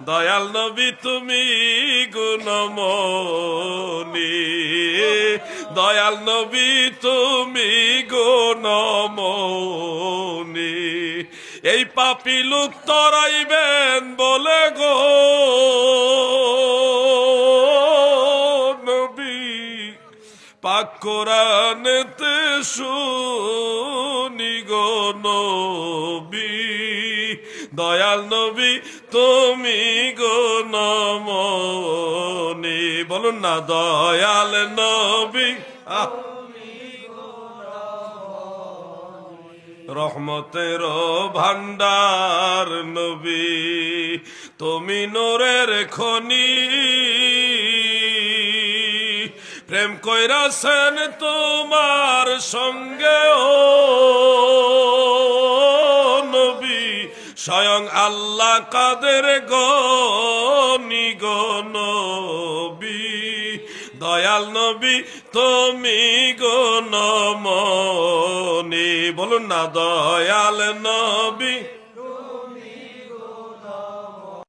দয়াল নবী তুমি গুণমনি, দয়াল নবী তুমি গুণমনি। এই পাপী লোক তরাইবেন বলে গো নবী, পাক কোরআনেতে শুনি গো নবী, দয়াল নবী তুমি গুণমনি। বলুন না দয়াল নবী রহমতের ভান্ডার নবী, তুমি নূরের খনি, প্রেম কইরাছেন তোমার সঙ্গে ও নবী, স্বয়ং আল্লাহ কাদের গনি গো নবী, দয়াল নবী তুমি গুণমনি। বলুন না দয়াল নবী